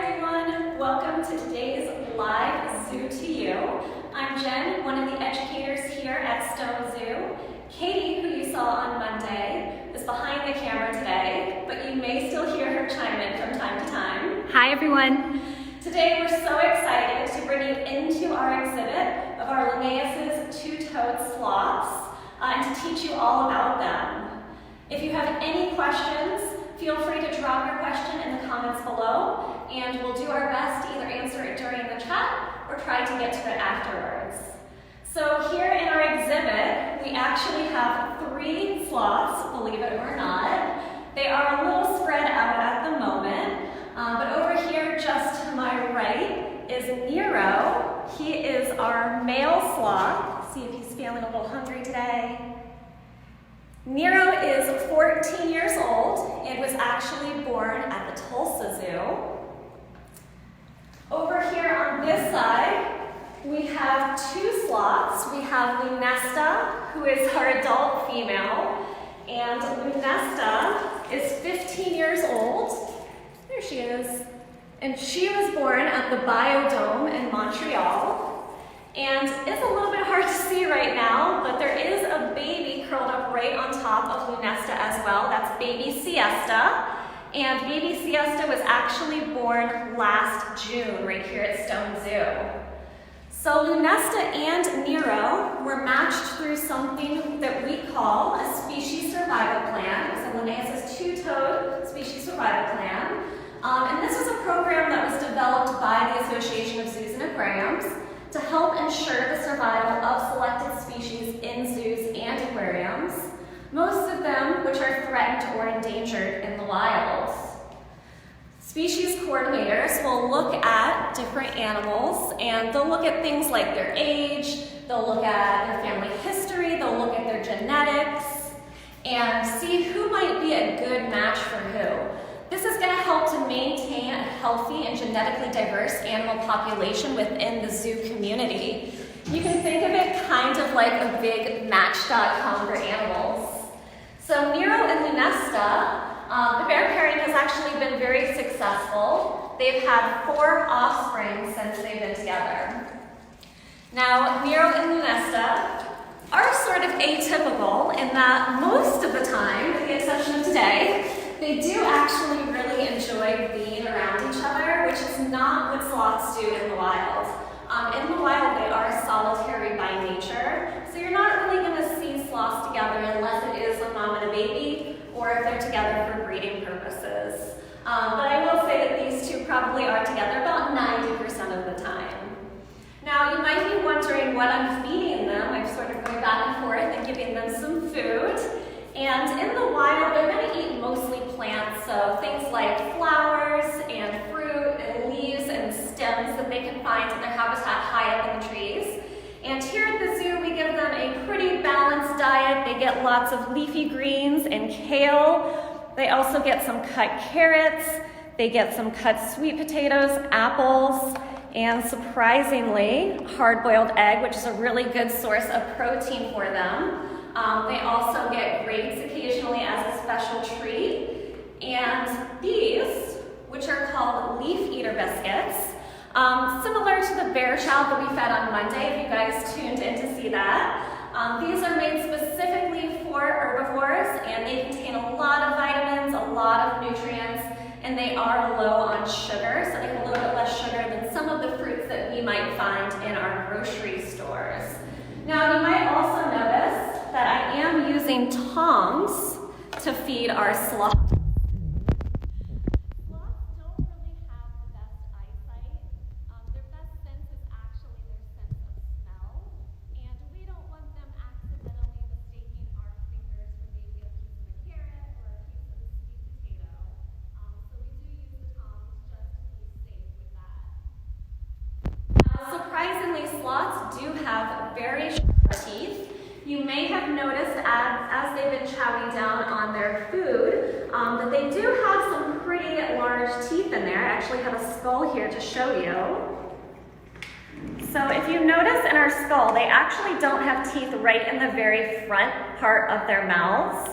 everyone, welcome to today's live Zoo to You. I'm Jen, one of the educators here at Stone Zoo. Katie, who you saw on Monday, is behind the camera today, but you may still hear her chime in from time to time. Hi everyone. Today we're so excited to bring you into our exhibit of our Linnaeus' two-toed sloths and to teach you all about them. If you have any questions, feel free to drop your question in the comments below, and we'll do our best to either answer it during the chat or try to get to it afterwards. So here in our exhibit, we actually have 3 sloths, believe it or not. They are a little spread out at the moment, but over here just to my right is Nero. He is our male sloth. See if he's feeling a little hungry today. Nero is 14 years old and was actually born at the Tulsa Zoo. Over here on this side, we have 2 sloths. We have Lunesta, who is our adult female, and Lunesta is 15 years old. There she is. And she was born at the Biodome in Montreal. And it's a little bit hard to see right now, but there is a baby curled up right on top of Lunesta as well. That's baby Siesta. And baby Siesta was actually born last June right here at Stone Zoo. So Lunesta and Nero were matched through something that we call a species survival plan. It's a Linnaeus' two-toed species survival plan. And this was a program that was developed by the Association of Zoos and Aquariums to help ensure the survival of selected species in zoos and aquariums, most of them which are threatened or endangered in the wild. Species coordinators will look at different animals and they'll look at things like their age, they'll look at their family history, they'll look at their genetics, and see who might be a good match for who. This is going to help to maintain a healthy and genetically diverse animal population within the zoo community. You can think of it kind of like a big Match.com for animals. So Nero and Lunesta, the bear pairing has actually been very successful. They've had 4 offspring since they've been together. Now, Nero and Lunesta are sort of atypical in that most of the time, with the exception of today, they do actually really enjoy being around each other, which is not what sloths do in the wild. In the wild, they are solitary by nature, so you're not really going to see sloths together unless it is a mom and a baby, or if they're together for breeding purposes. But I will say that these 2 probably are together about 90% of the time. Now, you might be wondering what I'm feeding them. I'm sort of going back and forth and giving them some food. And in the wild, they're going to eat mostly plants, so things like flowers and fruit and leaves and stems that they can find in their habitat high up in the trees. And here at the zoo, we give them a pretty balanced diet. They get lots of leafy greens and kale. They also get some cut carrots. They get some cut sweet potatoes, apples, and surprisingly, hard-boiled egg, which is a really good source of protein for them. They also get grapes occasionally as a special treat. And these, which are called leaf eater biscuits, similar to the bear chow that we fed on Monday, if you guys tuned in to see that. These are made specifically for herbivores, and they contain a lot of vitamins, a lot of nutrients, and they are low on sugar, so they have a little bit less sugar than some of the fruits that we might find in our grocery stores. Now, you might also notice that I am using tongs to feed our sloths. Sloths don't really have the best eyesight. Their best sense is actually their sense of smell, and we don't want them accidentally mistaking our fingers for maybe a piece of a carrot or a piece of a sweet potato. So we do use the tongs just to be safe with that. Now, surprisingly, sloths do have very sharp teeth. You may have noticed as they've been chowing down on their food that they do have some pretty large teeth in there. I actually have a skull here to show you. So if you notice in our skull, they actually don't have teeth right in the very front part of their mouths.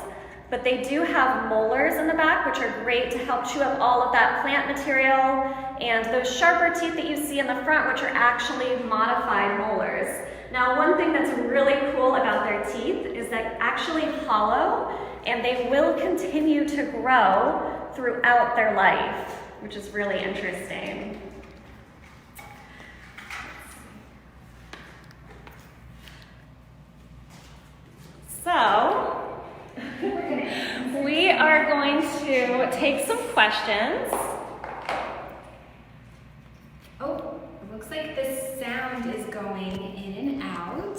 but they do have molars in the back, which are great to help chew up all of that plant material, and those sharper teeth that you see in the front, which are actually modified molars. Now, one thing that's really cool about their teeth is they're actually hollow, and they will continue to grow throughout their life, which is really interesting. So, we are going to take some questions. Oh, it looks like the sound is going in and out.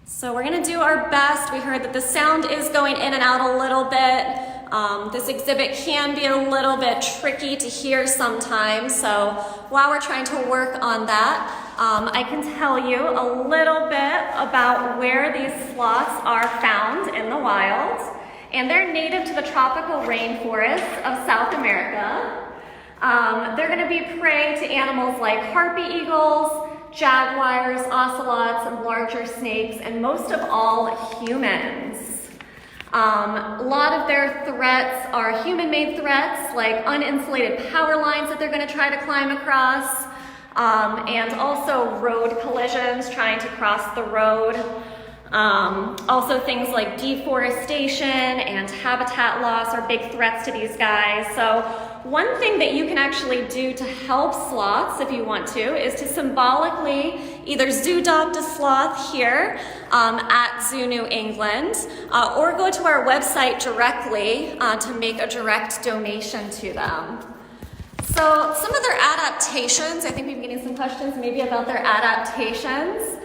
So we're going to do our best. We heard that the sound is going in and out a little bit. This exhibit can be a little bit tricky to hear sometimes, so while we're trying to work on that, I can tell you a little bit about where these sloths are found in the wild. And they're native to the tropical rainforests of South America. They're going to be prey to animals like harpy eagles, jaguars, ocelots, and larger snakes, and most of all, humans. A lot of their threats are human-made threats, like uninsulated power lines that they're going to try to climb across, and also road collisions, trying to cross the road. Also things like deforestation and habitat loss are big threats to these guys. So one thing that you can actually do to help sloths, if you want to, is to symbolically either zoo-adopt a sloth here at Zoo New England, or go to our website directly to make a direct donation to them. So some of their adaptations, I think we've been getting some questions maybe about their adaptations.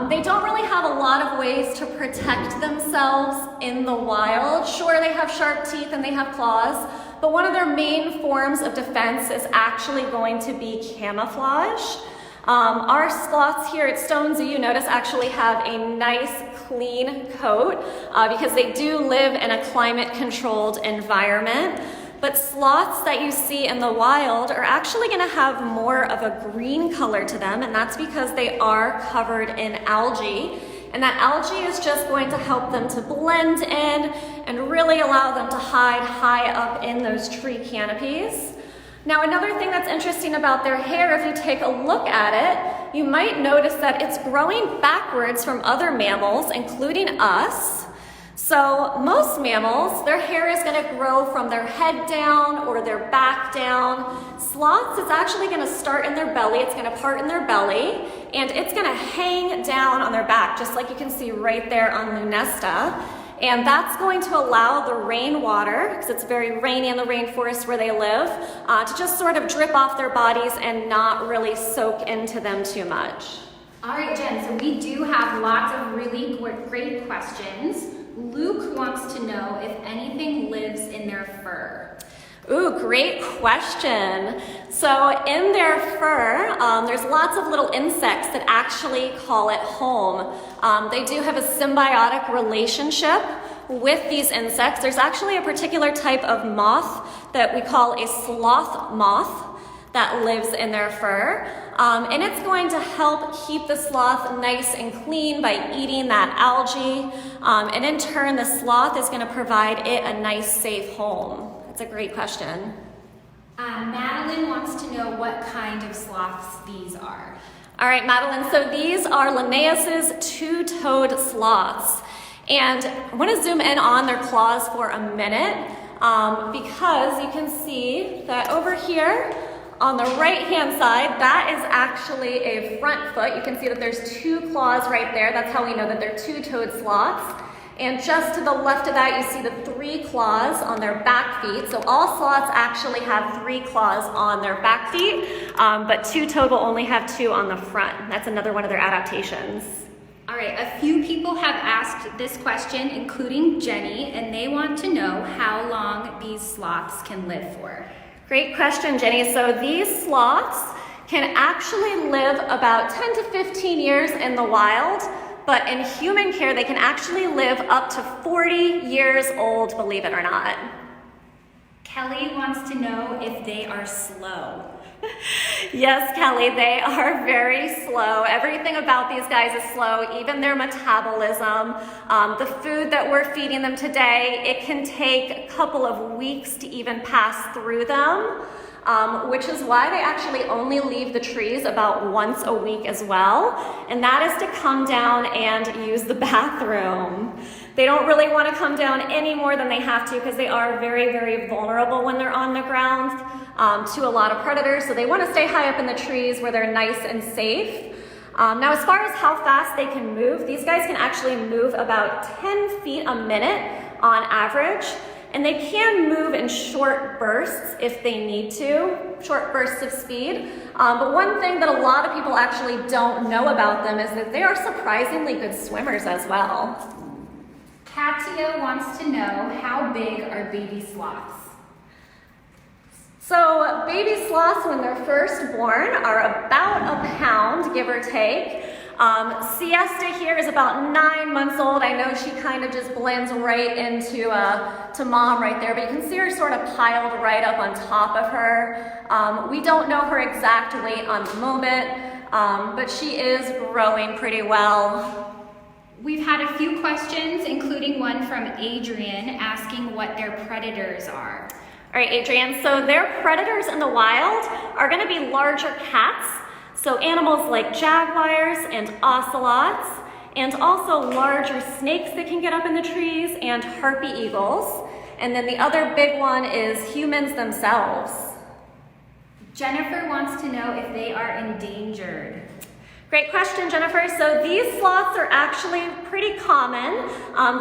They don't really have a lot of ways to protect themselves in the wild. Sure, they have sharp teeth and they have claws, but one of their main forms of defense is actually going to be camouflage. Our sloths here at Stone Zoo, you notice, actually have a nice clean coat because they do live in a climate-controlled environment. But sloths that you see in the wild are actually going to have more of a green color to them, and that's because they are covered in algae. And that algae is just going to help them to blend in and really allow them to hide high up in those tree canopies. Now, another thing that's interesting about their hair, if you take a look at it, you might notice that it's growing backwards from other mammals, including us. So most mammals, their hair is going to grow from their head down or their back down. Sloths, it's actually going to start in their belly, it's going to part in their belly, and it's going to hang down on their back, just like you can see right there on Lunesta. And that's going to allow the rainwater, because it's very rainy in the rainforest where they live, to just sort of drip off their bodies and not really soak into them too much. All right, Jen, so we do have lots of really great questions. Luke wants to know if anything lives in their fur. Ooh, great question. So in their fur, there's lots of little insects that actually call it home. They do have a symbiotic relationship with these insects. There's actually a particular type of moth that we call a sloth moth that lives in their fur. And it's going to help keep the sloth nice and clean by eating that algae. And in turn, the sloth is going to provide it a nice, safe home. That's a great question. Madeline wants to know what kind of sloths these are. All right, Madeline, so these are Linnaeus's two-toed sloths. And I want to zoom in on their claws for a minute because you can see that over here, on the right-hand side, that is actually a front foot. You can see that there's two claws right there. That's how we know that they're two-toed sloths. And just to the left of that, you see the three claws on their back feet. So all sloths actually have three claws on their back feet, but two-toed will only have two on the front. That's another one of their adaptations. All right, a few people have asked this question, including Jenny, and they want to know how long these sloths can live for. Great question, Jenny. So these sloths can actually live about 10 to 15 years in the wild, but in human care, they can actually live up to 40 years old, believe it or not. Kelly wants to know if they are slow. Yes, Kelly, they are very slow. Everything about these guys is slow, even their metabolism. The food that we're feeding them today, it can take a couple of weeks to even pass through them, which is why they actually only leave the trees about once a week as well, and that is to come down and use the bathroom. They don't really want to come down any more than they have to because they are very, very vulnerable when they're on the ground to a lot of predators. So they want to stay high up in the trees where they're nice and safe. Now, as far as how fast they can move, these guys can actually move about 10 feet a minute on average. And they can move in short bursts if they need to, short bursts of speed. But one thing that a lot of people actually don't know about them is that they are surprisingly good swimmers as well. Katia wants to know, how big are baby sloths? So baby sloths, when they're first born, are about a pound, give or take. Siesta here is about 9 months old. I know she kind of just blends right into to mom right there, but you can see her sort of piled right up on top of her. We don't know her exact weight on the moment, but she is growing pretty well. We've had a few questions, including one from Adrian asking what their predators are. All right, Adrian, so their predators in the wild are going to be larger cats, so animals like jaguars and ocelots, and also larger snakes that can get up in the trees and harpy eagles. And then the other big one is humans themselves. Jennifer wants to know if they are endangered. Great question, Jennifer. So these sloths are actually pretty common.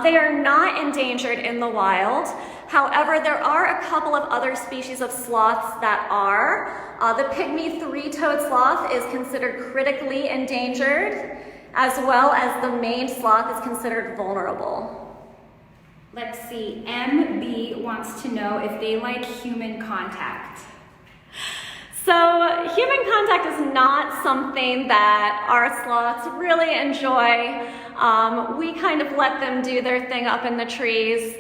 They are not endangered in the wild. However, there are a couple of other species of sloths that are. The pygmy three-toed sloth is considered critically endangered, as well as the maned sloth is considered vulnerable. Let's see, MB wants to know if they like human contact. So human contact is not something that our sloths really enjoy. We kind of let them do their thing up in the trees.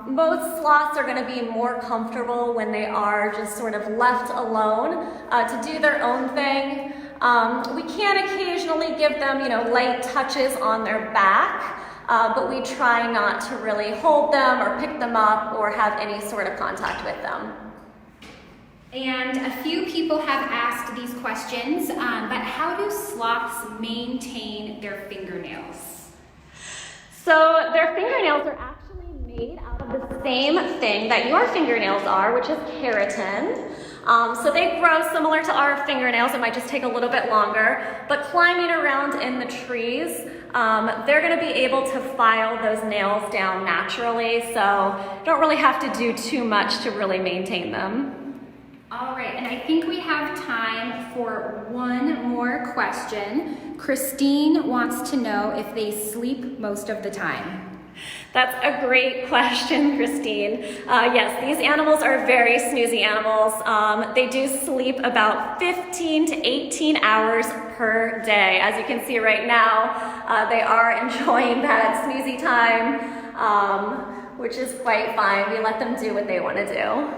Most sloths are going to be more comfortable when they are just sort of left alone to do their own thing. We can occasionally give them, light touches on their back, but we try not to really hold them or pick them up or have any sort of contact with them. And a few people have asked these questions, but how do sloths maintain their fingernails? So their fingernails are actually made out of the same thing that your fingernails are, which is keratin. So they grow similar to our fingernails. It might just take a little bit longer, but climbing around in the trees, they're going to be able to file those nails down naturally, so you don't really have to do too much to really maintain them. All right, and I think we have time for one more question. Christine wants to know if they sleep most of the time. That's a great question, Christine. Yes, these animals are very snoozy animals. They do sleep about 15 to 18 hours per day. As you can see right now, they are enjoying that snoozy time, which is quite fine. We let them do what they want to do.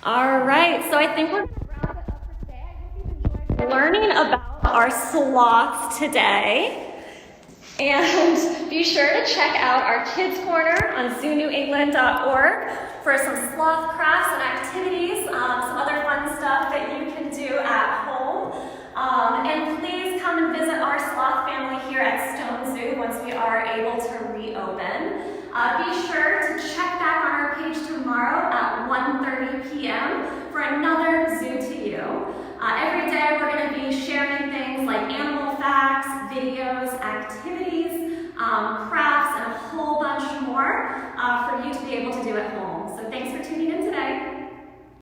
All right, so I think we're going to wrap it up for today. I hope you enjoyed learning about our sloths today. And be sure to check out our Kids Corner on zoonewengland.org for some sloth crafts and activities, some other fun stuff that you can do at home. And please come and visit our sloth family here at Stone Zoo once we are able to reopen. Be sure to check back on our page tomorrow at 1:30 p.m. for another Zoo to You. Every day we're going to be sharing things like animal facts, videos, activities, crafts, and a whole bunch more for you to be able to do at home.